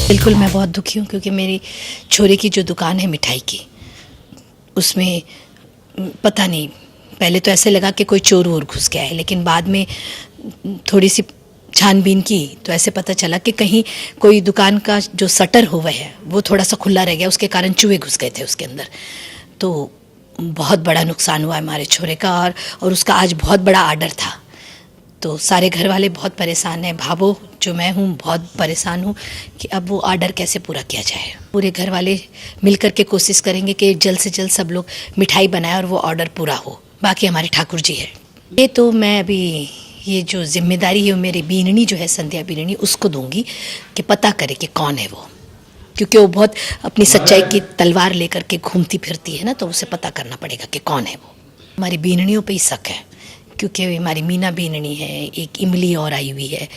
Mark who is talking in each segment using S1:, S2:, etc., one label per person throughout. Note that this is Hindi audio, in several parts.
S1: बिल्कुल मैं बहुत दुखी हूँ क्योंकि मेरी छोरे की जो दुकान है मिठाई की, उसमें पता नहीं, पहले तो ऐसे लगा कि कोई चोर वोर घुस गया है, लेकिन बाद में थोड़ी सी छानबीन की तो ऐसे पता चला कि कहीं कोई दुकान का जो शटर हुआ है वो थोड़ा सा खुला रह गया, उसके कारण चूहे घुस गए थे उसके अंदर। तो बहुत बड़ा नुकसान हुआ है हमारे छोरे का, और उसका आज बहुत बड़ा आर्डर था। तो सारे घर वाले बहुत परेशान हैं, भाभो जो मैं हूँ बहुत परेशान हूँ कि अब वो आर्डर कैसे पूरा किया जाए। पूरे घर वाले मिल कर के कोशिश करेंगे कि जल्द से जल्द सब लोग मिठाई बनाएं और वो ऑर्डर पूरा हो। बाकी हमारे ठाकुर जी है। ये तो मैं अभी ये जो जिम्मेदारी है वो मेरी बीननी जो है, संध्या बीननी, उसको दूंगी कि पता करे कि कौन है वो, क्योंकि वो बहुत अपनी सच्चाई की तलवार लेकर के घूमती फिरती है ना, तो उसे पता करना पड़ेगा कि कौन है वो। हमारी बीननियों पे ही शक है, क्योंकि हमारी मीना बीननी है, एक इमली और आई हुई है,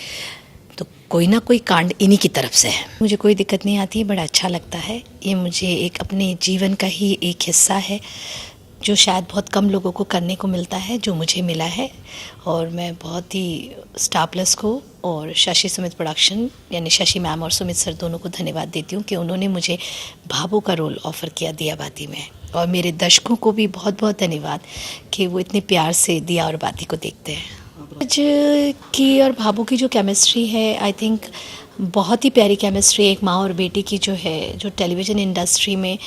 S1: तो कोई ना कोई कांड इन्हीं की तरफ से है। मुझे कोई दिक्कत नहीं आती, बड़ा अच्छा लगता है। ये मुझे एक अपने जीवन का ही एक हिस्सा है जो शायद बहुत कम लोगों को करने को मिलता है, जो मुझे मिला है। और मैं बहुत ही स्टार प्लस को और शशि सुमित प्रोडक्शन यानी शशि मैम और सुमित सर दोनों को धन्यवाद देती हूँ कि उन्होंने मुझे भाभो का रोल ऑफ़र किया दिया बाती में। और मेरे दर्शकों को भी बहुत बहुत धन्यवाद कि वो इतने प्यार से दिया और बाती को देखते हैं। आज की और भाभो की जो केमिस्ट्री है, आई थिंक बहुत ही प्यारी केमिस्ट्री, एक माँ और बेटी की जो है, जो टेलीविज़न इंडस्ट्री में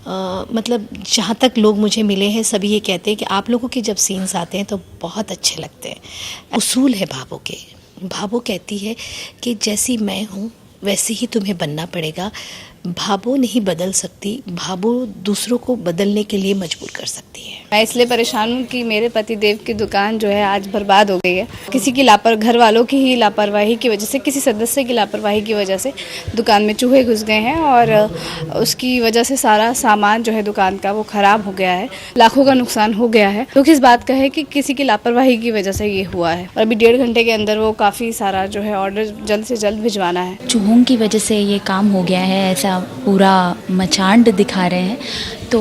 S1: मतलब जहाँ तक लोग मुझे मिले हैं सभी ये कहते हैं कि आप लोगों के जब सीन्स आते हैं तो बहुत अच्छे लगते हैं। उसूल है भाभो के। भाभो कहती है कि जैसी मैं हूँ वैसे ही तुम्हें बनना पड़ेगा। भाभो नहीं बदल सकती, भाभो दूसरों को बदलने के लिए मजबूर कर सकती है।
S2: मैं इसलिए परेशान हूँ कि मेरे पति देव की दुकान जो है आज बर्बाद हो गई है। किसी की घर वालों की ही लापरवाही की वजह से, किसी सदस्य की लापरवाही की वजह से दुकान में चूहे घुस गए हैं और उसकी वजह से सारा सामान जो है दुकान का वो ख़राब हो गया है। लाखों का नुकसान हो गया है। तो किस बात का है कि किसी की लापरवाही की वजह से ये हुआ है। और अभी 1.5 घंटे के अंदर वो काफ़ी सारा जो है ऑर्डर जल्द से जल्द भिजवाना है।
S3: चूहों की वजह से ये काम हो गया है, ऐसा पूरा मचांड दिखा रहे हैं। तो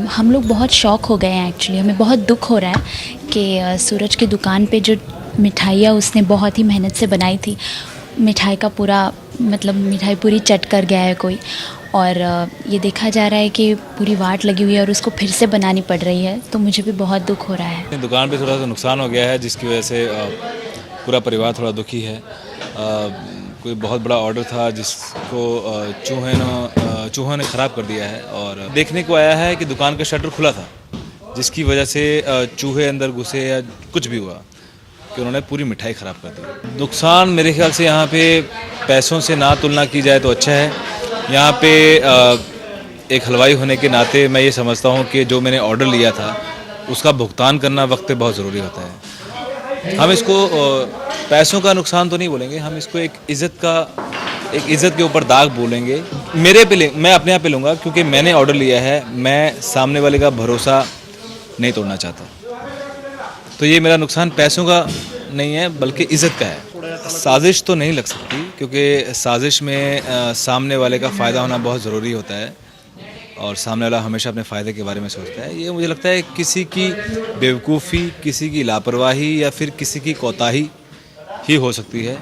S3: हम लोग बहुत शॉक हो गए हैं। एक्चुअली हमें बहुत दुख हो रहा है कि सूरज की दुकान पे जो मिठाइयाँ उसने बहुत ही मेहनत से बनाई थी, मिठाई का पूरा मतलब मिठाई पूरी चट कर गया है कोई। और ये देखा जा रहा है कि पूरी वाट लगी हुई है और उसको फिर से बनानी पड़ रही है। तो मुझे भी बहुत दुख हो रहा है।
S4: दुकान पे थोड़ा सा नुकसान हो गया है, जिसकी वजह से पूरा परिवार थोड़ा दुखी है। कोई बहुत बड़ा ऑर्डर था जिसको चूहों ने ख़राब कर दिया है। और देखने को आया है कि दुकान का शटर खुला था, जिसकी वजह से चूहे अंदर घुसे या कुछ भी हुआ कि उन्होंने पूरी मिठाई ख़राब कर दी। नुकसान मेरे ख्याल से यहाँ पे पैसों से ना तुलना की जाए तो अच्छा है। यहाँ पे एक हलवाई होने के नाते मैं ये समझता हूँ कि जो मैंने ऑर्डर लिया था उसका भुगतान करना वक्त पे बहुत ज़रूरी होता है। हम इसको पैसों का नुकसान तो नहीं बोलेंगे, हम इसको एक इज़्ज़त के ऊपर दाग बोलेंगे। मैं अपने आप पे लूँगा क्योंकि मैंने ऑर्डर लिया है। मैं सामने वाले का भरोसा नहीं तोड़ना चाहता। तो ये मेरा नुकसान पैसों का नहीं है बल्कि इज़्ज़त का है। साजिश तो नहीं लग सकती क्योंकि साजिश में सामने वाले का फ़ायदा होना बहुत ज़रूरी होता है और सामने वाला हमेशा अपने फ़ायदे के बारे में सोचता है। ये मुझे लगता है किसी की बेवकूफ़ी, किसी की लापरवाही या फिर किसी की कोताही ही हो सकती है।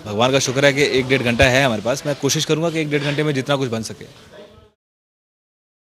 S4: भगवान का शुक्र है कि 1-1.5 घंटा है हमारे पास। मैं कोशिश करूँगा कि 1-1.5 घंटे में जितना कुछ बन सके